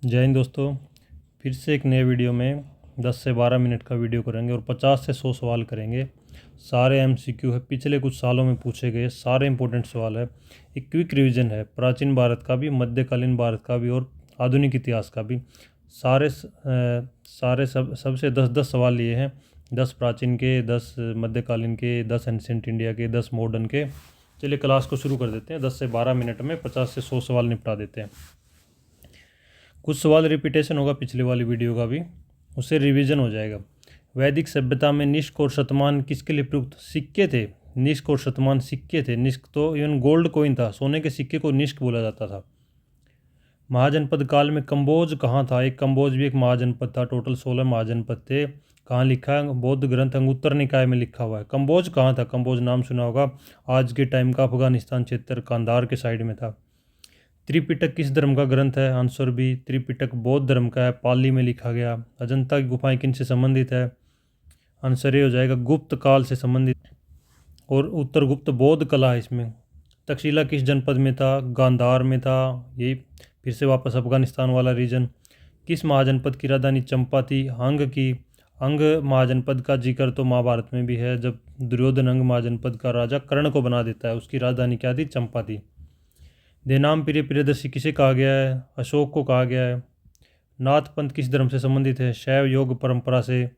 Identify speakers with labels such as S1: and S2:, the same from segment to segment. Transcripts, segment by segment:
S1: जय हिंद दोस्तों। फिर से एक नए वीडियो में 10 से 12 मिनट का वीडियो करेंगे और 50 से 100 सवाल करेंगे। सारे एमसीक्यू है, पिछले कुछ सालों में पूछे गए सारे इंपॉर्टेंट सवाल है। एक क्विक रिवीजन है, प्राचीन भारत का भी, मध्यकालीन भारत का भी और आधुनिक इतिहास का भी। सारे सबसे 10-10 सवाल लिए हैं। 10 प्राचीन के, 10 मध्यकालीन के, 10 एंशिएंट इंडिया के, 10 मॉडर्न के। चलिए क्लास को शुरू कर देते हैं। 10 से 12 मिनट में 50 से 100 सवाल निपटा देते हैं। कुछ सवाल रिपीटेशन होगा पिछले वाली वीडियो का भी, उससे रिवीजन हो जाएगा। वैदिक सभ्यता में निष्क और शतमान किसके लिए प्रयुक्त सिक्के थे? निष्क और शतमान सिक्के थे। निष्क तो इवन गोल्ड कॉइन था, सोने के सिक्के को निष्क बोला जाता था। महाजनपद काल में कंबोज कहाँ था? एक कंबोज भी एक महाजनपद था। टोटल 16 महाजनपद थे। कहाँ लिखा है? बौद्ध ग्रंथ अंगुत्तर निकाय में लिखा हुआ है। कंबोज कहाँ था? कंबोज नाम सुना होगा, आज के टाइम का अफगानिस्तान क्षेत्र, कांधार के साइड में था। त्रिपिटक किस धर्म का ग्रंथ है? आंसर बी, त्रिपिटक बौद्ध धर्म का है, पाली में लिखा गया। अजंता की गुफाएं किन से संबंधित है? आंसर ये हो जाएगा, गुप्त काल से संबंधित और उत्तर गुप्त बौद्ध कला है इसमें। तक्षशिला किस जनपद में था? गांधार में था। यही फिर से वापस अफगानिस्तान वाला रीजन। किस महाजनपद की राजधानी चंपा थी? अंग की। अंग महाजनपद का जिक्र तो महाभारत में भी है, जब दुर्योधन अंग महाजनपद का राजा कर्ण को बना देता है। उसकी राजधानी क्या थी? चंपा थी। देनाम प्रिय प्रियदर्शी किसे कहा गया है? अशोक को कहा गया है। नाथ पंथ किस धर्म से संबंधित है? शैव योग परंपरा से।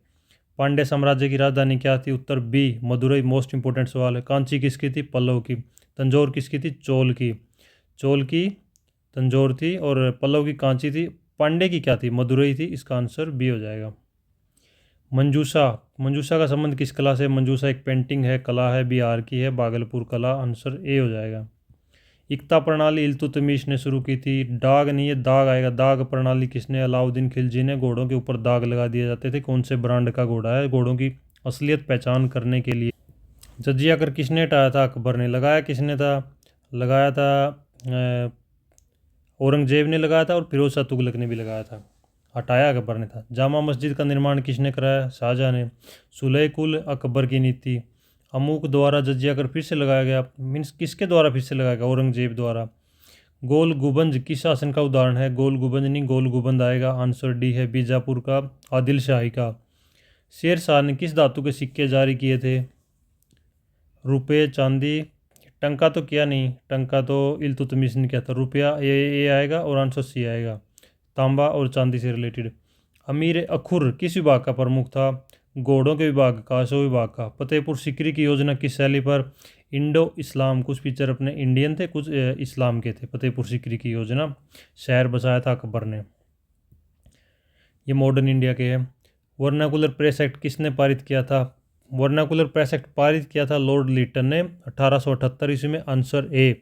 S1: पांड्य साम्राज्य की राजधानी क्या थी? उत्तर बी, मदुरई। मोस्ट इंपोर्टेंट सवाल है। कांची किसकी थी? पल्लव की। तंजौर किसकी थी? चोल की। चोल की तंजौर थी और पल्लव की कांची थी। पांड्य की क्या थी? मदुरई थी। इसका आंसर बी हो जाएगा। मंजूषा। मंजूषा का संबंध किस कला से? मंजूषा एक पेंटिंग है, कला है, बिहार की है, भागलपुर कला। आंसर ए हो जाएगा। इक्ता प्रणाली इल्तुतमिश ने शुरू की थी। डाग नहीं, ये दाग आएगा। दाग प्रणाली किसने? अलाउद्दीन खिलजी ने। घोड़ों के ऊपर दाग लगा दिए जाते थे। कौन से ब्रांड का घोड़ा है? घोड़ों की असलियत पहचान करने के लिए। जजिया कर किसने हटाया था? अकबर ने। लगाया किसने था? लगाया था औरंगजेब ने लगाया था और फिरोज शाह तुगलक ने भी लगाया था। हटाया अकबर ने था। जामा मस्जिद का निर्माण किसने कराया? शाहजहां ने। सुलह कुल अकबर की नीति। अमूक द्वारा जजिया कर फिर से लगाया गया, मीन्स किसके द्वारा फिर से लगाया गया? औरंगजेब द्वारा। गोल गुबंज किस शासन का उदाहरण है? गोल गुबंज नहीं, गोल गुबंद आएगा। आंसर डी है, बीजापुर का, आदिल शाही का। शेर शाह ने किस धातु के सिक्के जारी किए थे? रुपये, चांदी। टंका तो किया नहीं, टंका तो इल्तुतमिश ने किया था। रुपया ये आएगा और आंसर सी आएगा, तांबा और चांदी से रिलेटेड। अमीर अखुर किस विभाग का प्रमुख था? घोड़ों के विभाग का, अशोक विभाग का। फतेहपुर सीकरी की योजना किस शैली पर? इंडो इस्लाम। कुछ फीचर अपने इंडियन थे, कुछ इस्लाम के थे। फतेहपुर सीकरी की योजना, शहर बसाया था अकबर ने। ये मॉडर्न इंडिया के हैं। वर्नाकुलर प्रेस एक्ट किसने पारित किया था? वर्नाकुलर प्रेस एक्ट पारित किया था लॉर्ड लिटन ने 1878 ईस्वी में। Answer A.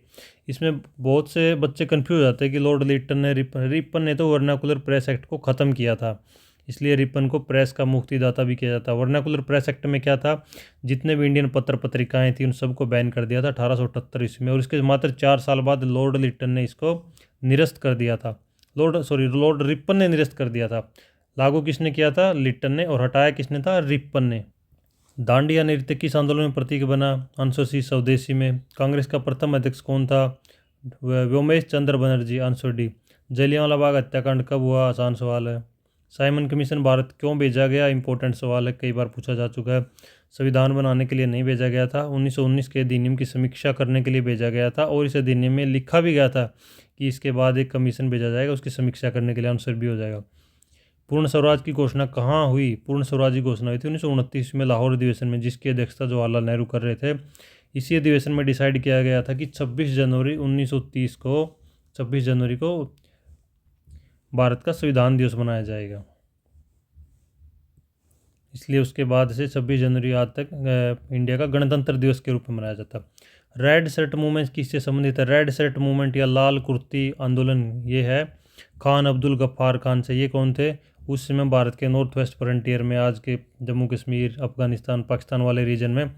S1: इसमें बहुत से बच्चे कंफ्यूज हो जाते हैं कि लॉर्ड लिटन ने, रिपन ने तो वर्नाकुलर प्रेस एक्ट को ख़त्म किया था, इसलिए रिपन को प्रेस का मुक्तिदाता भी किया जाता है। वर्नाकुलर प्रेस एक्ट में क्या था? जितने भी इंडियन पत्र पत्रिकाएं थी उन सबको बैन कर दिया था 1878 ईस्वी में, और इसके मात्र 4 साल बाद लॉर्ड लिटन ने इसको निरस्त कर दिया था। लॉर्ड रिपन ने निरस्त कर दिया था। लागू किसने किया था? लिटन ने। और हटाया किसने था? रिपन ने। दांडिया नृत्य किस आंदोलन में प्रतीक बना? आंसर सी, स्वदेशी में। कांग्रेस का प्रथम अध्यक्ष कौन था? व्योमेश चंद्र बनर्जी। Answer D. जलियांवाला बाग हत्याकांड कब हुआ? आसान सवाल है। साइमन कमीशन भारत क्यों भेजा गया? इंपॉर्टेंट सवाल है, कई बार पूछा जा चुका है। संविधान बनाने के लिए नहीं भेजा गया था, 1919 के अधिनियम की समीक्षा करने के लिए भेजा गया था, और इस अधिनियम में लिखा भी गया था कि इसके बाद एक कमीशन भेजा जाएगा उसकी समीक्षा करने के लिए। आंसर भी हो जाएगा। पूर्ण स्वराज की घोषणा कहाँ हुई? पूर्ण स्वराज की घोषणा हुई थी 1929 में लाहौर अधिवेशन में, जिसकी अध्यक्षता जवाहरलाल नेहरू कर रहे थे। इसी अधिवेशन में डिसाइड किया गया था कि 26 जनवरी 1930 को 26 जनवरी को भारत का संविधान दिवस मनाया जाएगा, इसलिए उसके बाद से 26 जनवरी आज तक इंडिया का गणतंत्र दिवस के रूप में मनाया जाता है। रेड शर्ट मूवमेंट किससे संबंधित है? रेड शर्ट मूवमेंट या लाल कुर्ती आंदोलन ये है खान अब्दुल गफ्फार खान से। ये कौन थे? उस समय भारत के नॉर्थ वेस्ट फ्रंटियर में, आज के जम्मू कश्मीर, अफगानिस्तान, पाकिस्तान वाले रीजन में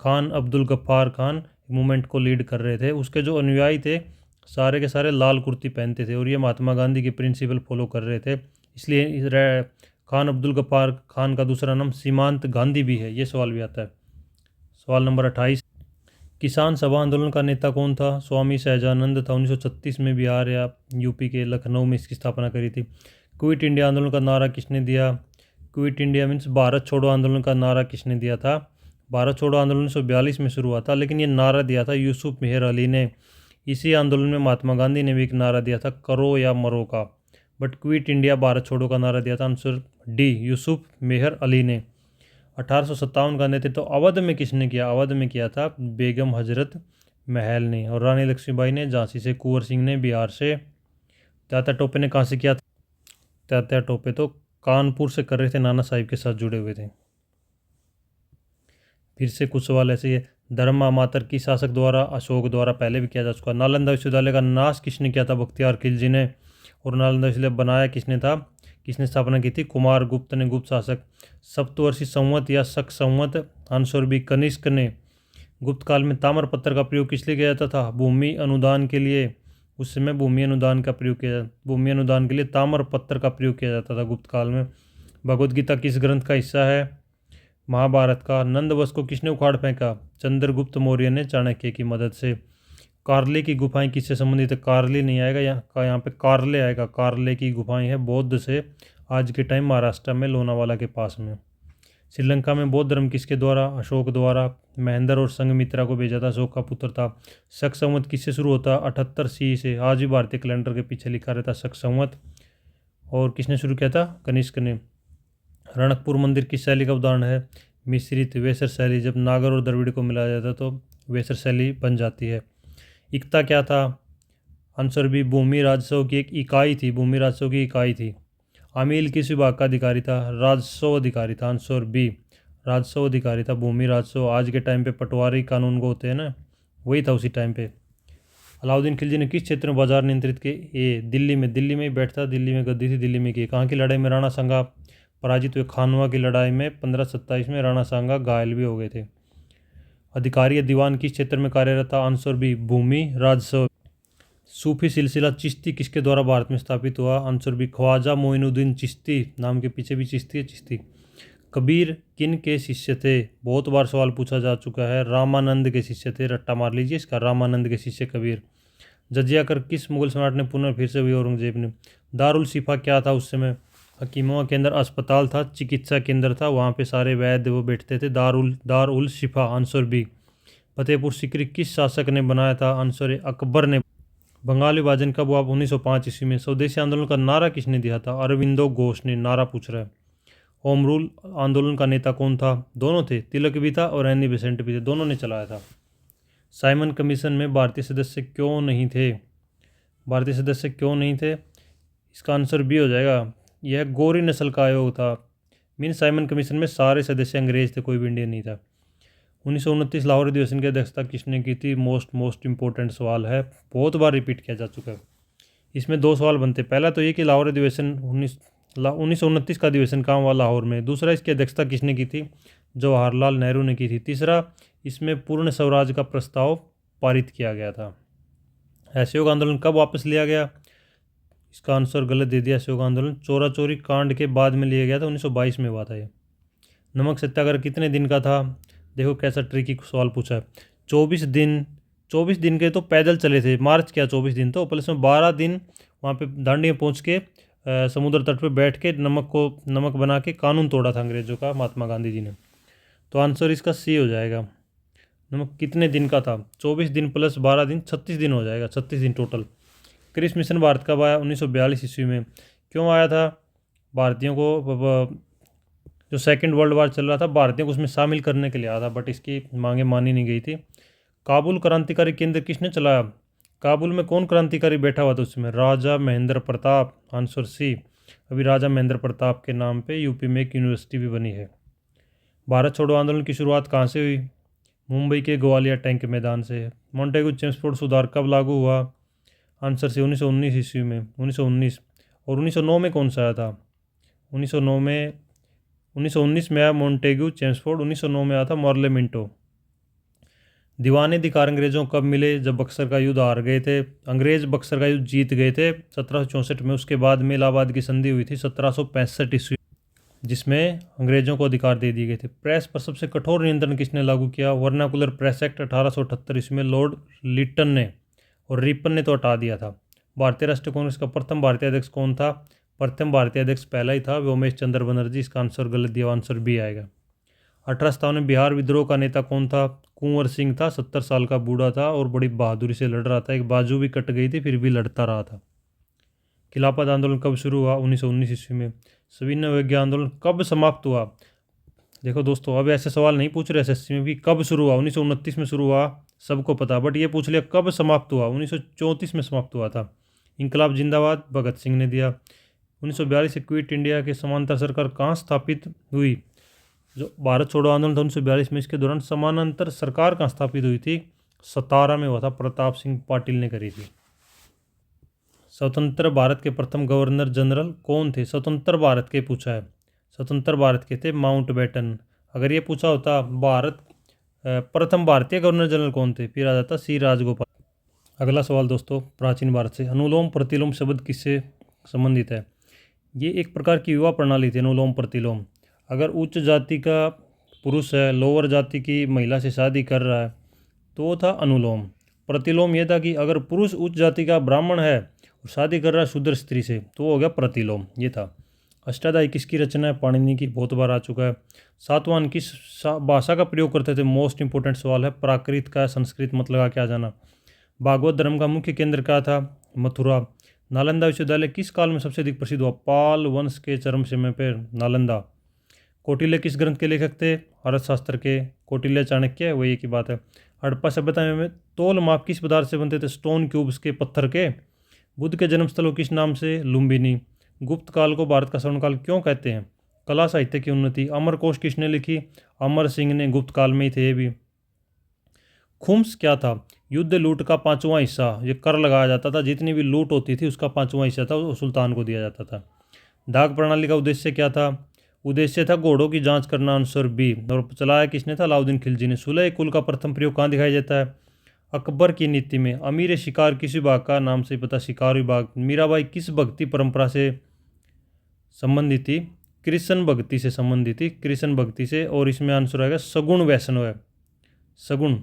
S1: खान अब्दुल गफ्फार खान मूवमेंट को लीड कर रहे थे। उसके जो अनुयायी थे सारे के सारे लाल कुर्ती पहनते थे और ये महात्मा गांधी की प्रिंसिपल फॉलो कर रहे थे, इसलिए खान अब्दुल गफ्फार खान का दूसरा नाम सीमांत गांधी भी है। ये सवाल भी आता है। सवाल नंबर 28। किसान सभा आंदोलन का नेता कौन था? स्वामी सहजानंद था। 1936 में बिहार या यूपी के लखनऊ में इसकी स्थापना करी थी। क्विट इंडिया आंदोलन का नारा किसने दिया? क्विट इंडिया मीन्स भारत छोड़ो आंदोलन का नारा किसने दिया था? भारत छोड़ो आंदोलन 1942 में शुरू हुआ था, लेकिन ये नारा दिया था यूसुफ मेहर अली ने। इसी आंदोलन में महात्मा गांधी ने भी एक नारा दिया था, करो या मरो का। बट क्विट इंडिया भारत छोड़ो का नारा दिया था आंसर डी, यूसुफ मेहर अली ने। 1857 का नेतृत्व अवध में किसने किया? अवध में किया था बेगम हजरत महल ने। और रानी लक्ष्मीबाई ने झांसी से, कुंवर सिंह ने बिहार से। तात्या टोपे ने कहाँ से किया? तात्या टोपे तो कानपुर से कर रहे थे, नाना साहिब के साथ जुड़े हुए थे। फिर से कुछ सवाल ऐसे ही। धर्मा मातर की शासक द्वारा? अशोक द्वारा, पहले भी किया जा चुका। नालंदा विश्वविद्यालय का नाश किसने किया था? बख्तियार खिलजी ने। और नालंदा विश्वविद्यालय बनाया किसने था? किसने स्थापना की थी? कुमार गुप्त ने, गुप्त शासक। सप्तवर्षीय संवत या शक संवत? आंसर बी, कनिष्क ने। गुप्त काल में ताम्रपत्र का प्रयोग किस लिए किया जाता था? भूमि अनुदान के लिए। उस समय भूमि अनुदान का प्रयोग किया भूमि अनुदान के लिए ताम्रपत्र का प्रयोग किया जाता था गुप्त काल में। भगवद गीता किस ग्रंथ का हिस्सा है? महाभारत का। नंदवंश को किसने उखाड़ फेंका? चंद्रगुप्त मौर्य ने, चाणक्य की मदद से। कार्ले की गुफाएं किससे संबंधित है? कार्ले नहीं आएगा, यहाँ पे कार्ले आएगा। कार्ले की गुफाएं हैं बौद्ध से, आज के टाइम महाराष्ट्र में लोनावाला के पास में। श्रीलंका में बौद्ध धर्म किसके द्वारा? अशोक द्वारा। महेंद्र और संघमित्रा को भेजा था, अशोक का पुत्र था। शक संवत किससे शुरू होता? 78 सी से। आज भी भारतीय कैलेंडर के पीछे लिखा रहता शक संवत। और किसने शुरू किया था? कनिष्क ने। रणकपुर मंदिर किस शैली का उदाहरण है? मिश्रित वेसर शैली। जब नागर और द्रविड़ को मिलाया जाता है तो वेसर शैली बन जाती है। इक्ता क्या था? आंसर बी, भूमि राजस्व की एक इकाई थी। भूमि राजस्व की इकाई थी। अमील किस विभाग का अधिकारी था? राजस्व अधिकारी था। आंसर बी, राजस्व अधिकारी था। भूमि राजस्व आज के टाइम पे पटवारी कानून को होते हैं ना, वही था उसी टाइम पे। अलाउद्दीन खिलजी ने किस क्षेत्र में बाजार नियंत्रित किए? ए, दिल्ली में। दिल्ली में ही बैठता, दिल्ली में गद्दी थी, दिल्ली में की। कहाँ की लड़ाई में राणा सांगा पराजित हुए? खानवा की लड़ाई में 1527 में राणा सांगा घायल भी हो गए थे। अधिकारी या दीवान किस क्षेत्र में कार्यरत था? आंसर बी, भूमि राजस्व। सूफी सिलसिला चिश्ती किसके द्वारा भारत में स्थापित हुआ? Answer B, Khwaja Moinuddin Chishti. नाम के पीछे भी चिश्ती है, चिश्ती। कबीर किन के शिष्य थे? बहुत बार सवाल पूछा जा चुका है। रामानंद के शिष्य थे, रट्टा मार लीजिए इसका, रामानंद के शिष्य कबीर। जजिया कर किस मुगल सम्राट ने पुनः फिर से हुई? औरंगजेब ने। दारुल शिफा क्या था उस समय? हकीमों का केंद्र, अस्पताल था, चिकित्सा केंद्र था, वहाँ पे सारे वैद्य वो बैठते थे। दारुल शिफा। Answer B. फतेहपुर सीकरी किस शासक ने बनाया था? आंसर ए, अकबर ने। बंगाल विभाजन कब हुआ? 1905 ईस्वी में। स्वदेशी आंदोलन का नारा किसने दिया था? अरविंदो घोष ने। नारा पूछ रहा है। होम रूल आंदोलन का नेता कौन था? दोनों थे, तिलक भी था और एनी बेसेंट भी थे, दोनों ने चलाया था। साइमन कमीशन में भारतीय सदस्य क्यों नहीं थे? भारतीय सदस्य क्यों नहीं थे? इसका आंसर बी हो जाएगा। यह गोरी नस्ल का आयोग था। मीन साइमन कमीशन में सारे सदस्य अंग्रेज थे, कोई भी इंडियन नहीं था। 1929 लाहौर अधिवेशन की अध्यक्षता किसने की थी? मोस्ट इंपॉर्टेंट सवाल है, बहुत बार रिपीट किया जा चुका है। इसमें दो सवाल बनते, पहला तो ये कि लाहौर अधिवेशन 1929 का अधिवेशन कहाँ हुआ? लाहौर में। दूसरा, इसकी अध्यक्षता किसने की थी? जवाहरलाल नेहरू ने की थी। तीसरा, इसमें पूर्ण स्वराज का प्रस्ताव पारित किया गया था। असहयोग आंदोलन कब वापस लिया गया? इसका आंसर गलत दे दिया। असहयोग आंदोलन चोरा चोरी कांड के बाद में लिया गया था, 1922 में हुआ था ये। नमक सत्याग्रह कितने दिन का था? देखो कैसा ट्रिकी सवाल पूछा है। 24 दिन के तो पैदल चले थे, मार्च किया 24 दिन, तो प्लस में 12 दिन वहाँ पे दांडी में पहुँच के समुद्र तट पे बैठ के नमक बना के कानून तोड़ा था अंग्रेजों का, महात्मा गांधी जी ने। तो आंसर इसका सी हो जाएगा। नमक कितने दिन का था? 24 दिन प्लस 12 दिन, 36 दिन हो जाएगा, 36 दिन टोटल। क्रिस मिशन भारत कब आया? 1942 ईस्वी में। क्यों आया था? भारतीयों को, जो सेकेंड वर्ल्ड वार चल रहा था, भारतीयों को उसमें शामिल करने के लिए आया था, बट इसकी मांगे मानी नहीं गई थी। काबुल क्रांतिकारी केंद्र किसने चलाया? काबुल में कौन क्रांतिकारी बैठा हुआ था उसमें? राजा महेंद्र प्रताप। Answer C. अभी राजा महेंद्र प्रताप के नाम पे यूपी में एक यूनिवर्सिटी भी बनी है। भारत छोड़ो आंदोलन की शुरुआत कहाँ से हुई? मुंबई के ग्वालियर टैंक मैदान से। मॉन्टेगू चेम्सफोर्ड सुधार कब लागू हुआ? आंसर सी, 1919 ईस्वी में, 1919। और 1909 में कौन सा आया था? 1919 में आया मॉन्टेगू चेम्सफोर्ड, 1909 में आया था मॉर्ले मिंटो। दीवानी अधिकार अंग्रेजों कब मिले? जब बक्सर का युद्ध हार गए थे अंग्रेज, बक्सर का युद्ध जीत गए थे 1764 में। उसके बाद में इलाहाबाद की संधि हुई थी 1765 ईस्वी। जिसमें अंग्रेजों को अधिकार दे दिए गए थे। प्रेस पर सबसे कठोर नियंत्रण किसने लागू किया? वर्नाकुलर प्रेस एक्ट 1878 इसमें लॉर्ड लिटन ने, और रिपन ने तो हटा दिया था। भारतीय राष्ट्रीय कांग्रेस का प्रथम भारतीय अध्यक्ष कौन था? प्रथम भारतीय अध्यक्ष पहला ही था, व्योमेश चंद्र बनर्जी। इसका आंसर गलत दिया, आंसर बी आएगा। 1857 में बिहार विद्रोह का नेता कौन था? कुंवर सिंह था। 70 साल का बूढ़ा था और बड़ी बहादुरी से लड़ रहा था, एक बाजू भी कट गई थी फिर भी लड़ता रहा था। खिलाफत आंदोलन कब शुरू हुआ? 1919 ईस्वी में। सविनय अवज्ञा आंदोलन कब समाप्त हुआ? देखो दोस्तों, अब ऐसे सवाल नहीं पूछ रहे एसएससी में भी, कब शुरू हुआ? 1929 में शुरू हुआ, सबको पता, बट ये पूछ लिया कब समाप्त हुआ? 1934 में समाप्त हुआ था। इनकलाब जिंदाबाद भगत सिंह ने दिया। 1942 से क्विट इंडिया के समांतर सरकार कहाँ स्थापित हुई? जो भारत छोड़ो आंदोलन था 1942 में, इसके दौरान समानांतर सरकार कहाँ स्थापित हुई थी? सतारा में हुआ था, प्रताप सिंह पाटिल ने करी थी। स्वतंत्र भारत के प्रथम गवर्नर जनरल कौन थे? स्वतंत्र भारत के पूछा है, स्वतंत्र भारत के थे माउंटबेटन। अगर ये पूछा होता प्रथम भारतीय गवर्नर जनरल कौन थे, फिर आ जाता सी राजगोपाल। अगला सवाल दोस्तों, प्राचीन भारत से। अनुलोम प्रतिलोम शब्द किससे संबंधित है? ये एक प्रकार की विवाह प्रणाली थी, अनुलोम प्रतिलोम। अगर उच्च जाति का पुरुष है, लोअर जाति की महिला से शादी कर रहा है, तो वो था अनुलोम। प्रतिलोम ये था कि अगर पुरुष उच्च जाति का ब्राह्मण है और शादी कर रहा है शूद्र स्त्री से, तो वो हो गया प्रतिलोम, ये था। अष्टाध्यायी किसकी रचना है? पाणिनि की, बहुत बार आ चुका है। सातवाहन किस भाषा का प्रयोग करते थे? मोस्ट इंपोर्टेंट सवाल है, प्राकृत का, संस्कृत मत लगा के आ जाना। भागवत धर्म का मुख्य केंद्र क्या था? मथुरा। नालंदा विश्वविद्यालय किस काल में सबसे अधिक प्रसिद्ध हुआ? पाल वंश के चरम समय पर नालंदा। कौटिल्य किस ग्रंथ के लेखक थे? अर्थशास्त्र के। कौटिल्य चाणक्य, वही की बात है। हड़प्पा सभ्यता में तौल माप किस पदार्थ से बनते थे? स्टोन क्यूब्स के, पत्थर के। बुद्ध के जन्मस्थल को किस नाम से? लुम्बिनी। गुप्त काल को भारत का स्वर्णकाल क्यों कहते हैं? कला साहित्य की उन्नति। अमरकोश किसने लिखी? अमर सिंह ने, गुप्त काल में ही थे ये भी। खुम्स क्या था? युद्ध लूट का 5वां हिस्सा, ये कर लगाया जाता था, जितनी भी लूट होती थी उसका 5वां हिस्सा था, वो सुल्तान को दिया जाता था। डाक प्रणाली का उद्देश्य क्या था? उद्देश्य था घोड़ों की जांच करना, आंसर बी। और चलाया किसने था? अलाउद्दीन खिलजी ने। सुलह कुल का प्रथम प्रयोग कहाँ दिखाई देता है? अकबर की नीति में। अमीर शिकार किस विभाग का? नाम से पता, शिकार विभाग। मीराबाई किस भक्ति परंपरा से संबंधित थी? कृष्ण भक्ति से संबंधित थी, कृष्ण भक्ति से। और इसमें आंसर आएगा सगुण वैष्णव है, सगुण।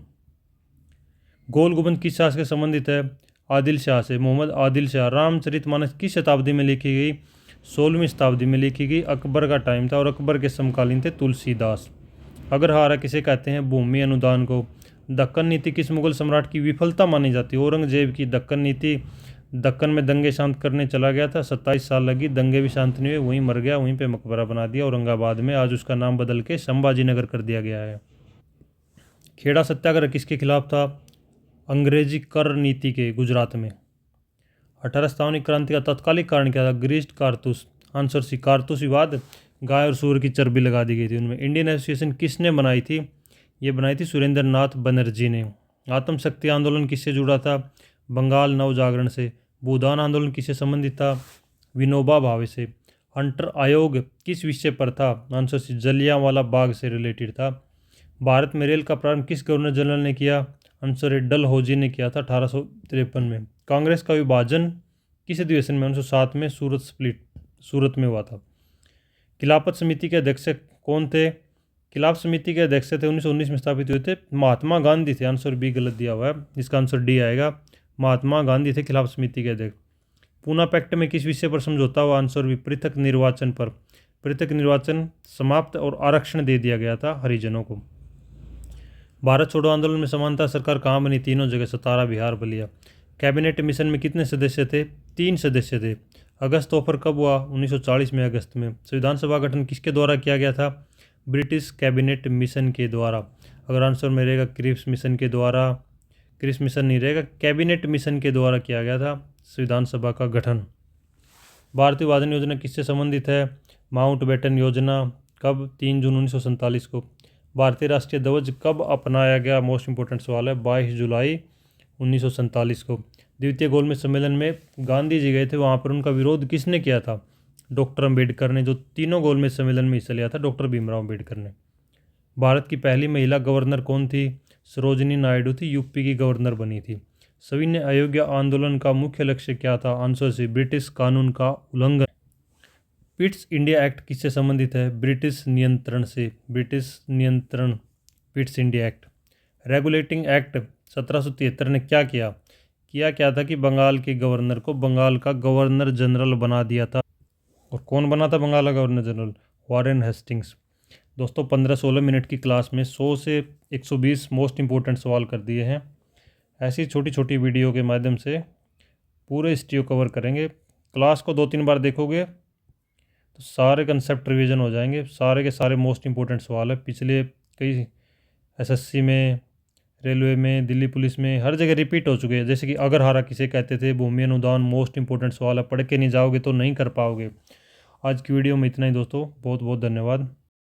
S1: गोल गुंबद किस शासक से संबंधित है? आदिल शाह से, मोहम्मद आदिल शाह। रामचरितमानस किस शताब्दी में लिखी गई? 16वीं शताब्दी में लिखी गई, अकबर का टाइम था और अकबर के समकालीन थे तुलसीदास। अग्रहारा किसे कहते हैं? भूमि अनुदान को। दक्कन नीति किस मुगल सम्राट की विफलता मानी जाती है? औरंगजेब की दक्कन नीति। दक्कन में दंगे शांत करने चला गया था, 27 साल लगी, दंगे भी शांत नहीं हुए, वहीं मर गया, वहीं पे मकबरा बना दिया औरंगाबाद में। आज उसका नाम बदल के संभाजी नगर कर दिया गया है। खेड़ा सत्याग्रह किसके खिलाफ था? अंग्रेजी कर नीति के, गुजरात में। 1857 क्रांति का तत्कालिक कारण क्या था? ग्रीस्ड कारतूस, आंसर सी, कारतूस विवाद। गाय और सूअर की चर्बी लगा दी गई थी उनमें। इंडियन एसोसिएशन किसने बनाई थी? ये बनाई थी सुरेंद्र नाथ बनर्जी ने। आत्मशक्ति आंदोलन किससे जुड़ा था? बंगाल नव जागरण से। भूदान आंदोलन किससे संबंधित था? विनोबा भावे से। हंटर आयोग किस विषय पर था? आंसर सी, जलियांवाला बाग से रिलेटेड था। भारत में रेल का प्रारंभ किस गवर्नर जनरल ने किया? आंसर है, डलहौजी ने किया था 1853 में। कांग्रेस का विभाजन किस अधिवेशन में? 1907 में, सूरत स्प्लिट, सूरत में हुआ था। खिलाफत समिति के अध्यक्ष कौन थे? खिलाफत समिति के अध्यक्ष थे 1919 में स्थापित हुए थे, महात्मा गांधी थे। आंसर बी गलत दिया हुआ है, इसका आंसर डी आएगा, महात्मा गांधी थे खिलाफत समिति के अध्यक्ष। पूना पैक्ट में किस विषय पर समझौता हुआ? आंसर भी पृथक निर्वाचन पर। पृथक निर्वाचन समाप्त और आरक्षण दे दिया गया था हरिजनों को। भारत छोड़ो आंदोलन में समानता सरकार कहाँ बनी? तीनों जगह, सतारा, बिहार, बलिया। कैबिनेट मिशन में कितने सदस्य थे? 3 सदस्य थे। अगस्त ऑफर कब हुआ? 1940 में, अगस्त में। संविधान सभा गठन किसके द्वारा किया गया था? ब्रिटिश कैबिनेट मिशन के द्वारा। अगर आंसर में रहेगा क्रिप्स मिशन के द्वारा, क्रिप्स मिशन नहीं रहेगा, कैबिनेट मिशन के द्वारा किया गया था संविधान सभा का गठन। भारतीय विभाजन योजना किससे संबंधित है? माउंटबेटन योजना। कब? 3 जून 1947 को। भारतीय राष्ट्रीय ध्वज कब अपनाया गया? मोस्ट इंपोर्टेंट सवाल है, 22 जुलाई 1947 को। द्वितीय गोलमेज सम्मेलन में गांधी जी गए थे, वहाँ पर उनका विरोध किसने किया था? डॉक्टर अंबेडकर ने। जो तीनों गोलमेज सम्मेलन में हिस्सा लिया था, डॉक्टर भीमराव अंबेडकर ने। भारत की पहली महिला गवर्नर कौन थी? सरोजिनी नायडू थी, यूपी की गवर्नर बनी थी। सविनय अवज्ञा आंदोलन का मुख्य लक्ष्य क्या था? आंसर सी, ब्रिटिश कानून का उल्लंघन। पिट्स इंडिया एक्ट किससे संबंधित है? ब्रिटिश नियंत्रण से। ब्रिटिश नियंत्रण, Pitt's India act. Regulating act 1773 ने क्या किया? क्या था कि बंगाल के गवर्नर को बंगाल का गवर्नर जनरल बना दिया था। और कौन बना था बंगाल का गवर्नर जनरल? Warren Hastings. दोस्तों 15-16 मिनट की क्लास में 100 से 120 मोस्ट इंपॉर्टेंट सवाल कर दिए हैं। ऐसी छोटी छोटी वीडियो के माध्यम से पूरे हिस्ट्री को कवर करेंगे। क्लास को 2-3 बार देखोगे तो सारे कंसेप्ट रिवीजन हो जाएंगे। सारे के सारे मोस्ट इंपॉर्टेंट सवाल है, पिछले कई एसएससी में, रेलवे में, दिल्ली पुलिस में, हर जगह रिपीट हो चुके हैं। जैसे कि अगर हारा किसे कहते थे, भूमि अनुदान, मोस्ट इंपॉर्टेंट सवाल है, पढ़ के नहीं जाओगे तो नहीं कर पाओगे। आज की वीडियो में इतना ही दोस्तों, बहुत बहुत धन्यवाद।